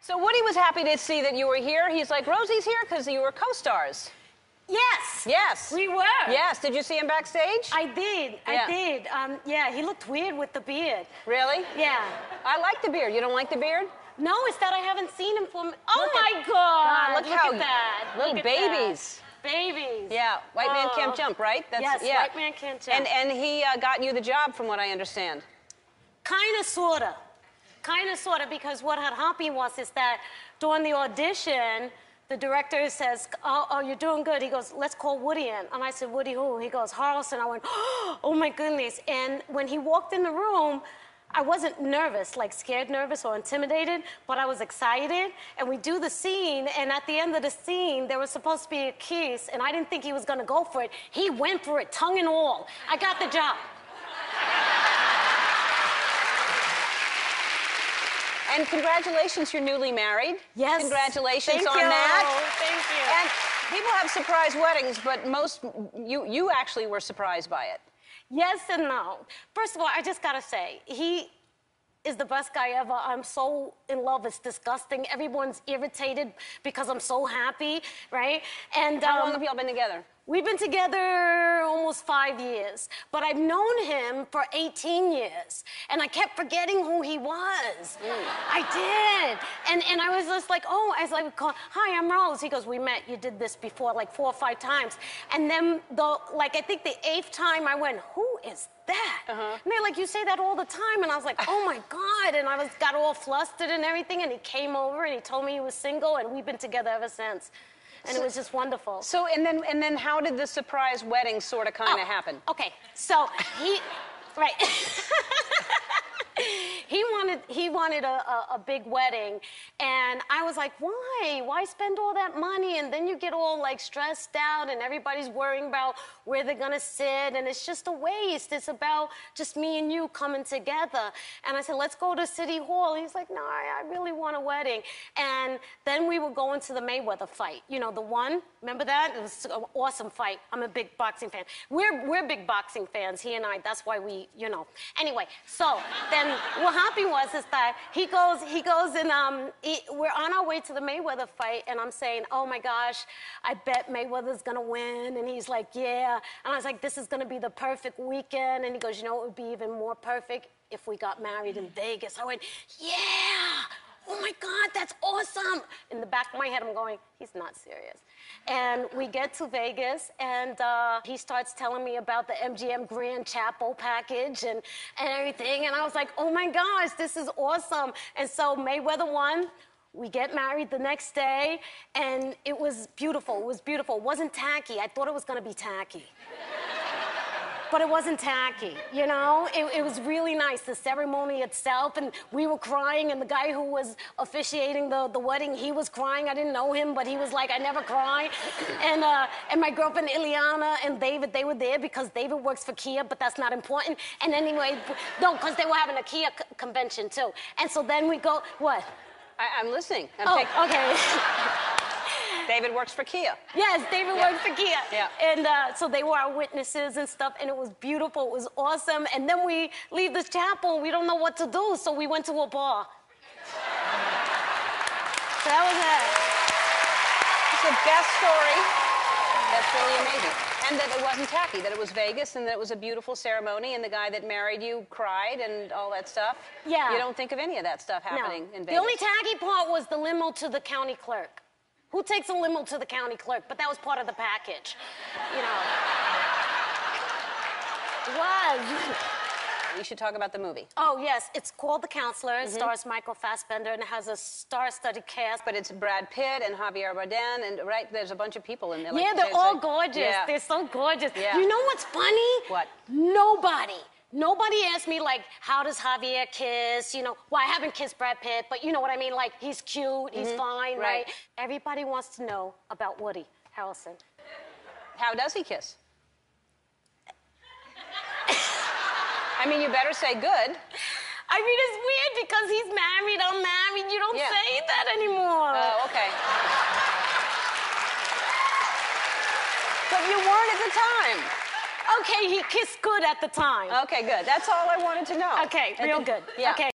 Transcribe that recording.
So Woody was happy to see that you were here. He's like, Rosie's here because you were co-stars. Yes. Yes. We were. Yes. Did you see him backstage? I did. Yeah. I did. Yeah, he looked weird with the beard. Really? Yeah. I like the beard. You don't like the beard? No, it's that I haven't seen him for... Oh, Look my at, God. look how at that. Little Look at babies. That. Babies. Yeah. White man can't jump, right? Yes, yeah. white man can't jump. And he got you the job, from what I understand. Kind of, sort of. Kind of, sort of, because what had happened was is that during the audition, the director says, oh, you're doing good. He goes, let's call Woody in. And I said, Woody who? He goes, Harrelson. I went, oh, my goodness. And when he walked in the room, I wasn't nervous, like scared nervous or intimidated, but I was excited. And we do the scene, and at the end of the scene, there was supposed to be a kiss, and I didn't think he was going to go for it. He went for it, tongue and all. I got the job. And congratulations, you're newly married. Yes. Congratulations on you. that. Thank you. And people have surprise weddings, but you actually were surprised by it. Yes and no. First of all, I just gotta say, he is the best guy ever. I'm so in love, it's disgusting. Everyone's irritated because I'm so happy, right? And how long have y'all been together? We've been together almost 5 years, but I've known him for 18 years, and I kept forgetting who he was. I did, and I was just like, oh, I was like, hi, I'm Rose. He goes, we met, you did this before, like 4 or 5 times. And then, I think the 8th time, I went, who is that? And they're like, you say that all the time. And I was like, oh my God. And I got all flustered and everything, and he came over and he told me he was single, and we've been together ever since. And it was just wonderful. So, and then how did the surprise wedding sort of kind of happen? Okay, so right. He wanted a big wedding, and I was like, why? Why spend all that money? And then you get all like stressed out, and everybody's worrying about where they're gonna sit, and it's just a waste. It's about just me and you coming together. And I said, let's go to City Hall. He's like, no, I really want a wedding. And then we were going to the Mayweather fight. You know, the one, remember that? It was an awesome fight. I'm a big boxing fan. We're big boxing fans, he and I. That's why we, you know. Anyway, so then what happened was is that he goes and we're on our way to the Mayweather fight, and I'm saying, oh my gosh, I bet Mayweather's gonna win. And he's like, yeah. And I was like, this is gonna be the perfect weekend. And he goes, you know, it would be even more perfect if we got married in Vegas. I went, yeah. Oh my God, that's awesome. In the back of my head, I'm going, he's not serious. And we get to Vegas, and he starts telling me about the MGM Grand Chapel package and everything. And I was like, oh my gosh, this is awesome. And so Mayweather won. We get married the next day, and it was beautiful. It was beautiful. It wasn't tacky. I thought it was going to be tacky. But it wasn't tacky, you know? It was really nice, the ceremony itself, and we were crying, and the guy who was officiating the wedding, he was crying. I didn't know him, but he was like, I never cry. And my girlfriend Ileana and David, they were there because David works for Kia, but that's not important. And anyway, no, because they were having a Kia convention, too. And so then we go, what? I'm listening. Okay. David works for Kia. Yes, David works for Kia. Yeah. And so they were our witnesses and stuff, and it was beautiful. It was awesome. And then we leave this chapel, and we don't know what to do, so we went to a bar. So that was it. It's the best story. That's really amazing. And that it wasn't tacky, that it was Vegas, and that it was a beautiful ceremony, and the guy that married you cried and all that stuff. Yeah. You don't think of any of that stuff happening in Vegas. The only tacky part was the limo to the county clerk. Who takes a limo to the county clerk? But that was part of the package, you know. It was. We should talk about the movie. Oh, yes. It's called The Counselor. It stars Michael Fassbender, and it has a star-studded cast. But it's Brad Pitt and Javier Bardem, and there's a bunch of people in there. Yeah, they're all gorgeous. Yeah. They're so gorgeous. Yeah. You know what's funny? What? Nobody asked me, like, how does Javier kiss? You know, well, I haven't kissed Brad Pitt, but you know what I mean? Like, he's cute, he's fine, right? Everybody wants to know about Woody Harrelson. How does he kiss? I mean, you better say good. I mean, it's weird because he's married, I'm married. You don't say that anymore. Oh, okay. But you weren't at the time. Okay, he kissed good at the time. Okay, good. That's all I wanted to know. Okay, real good. Yeah. Okay.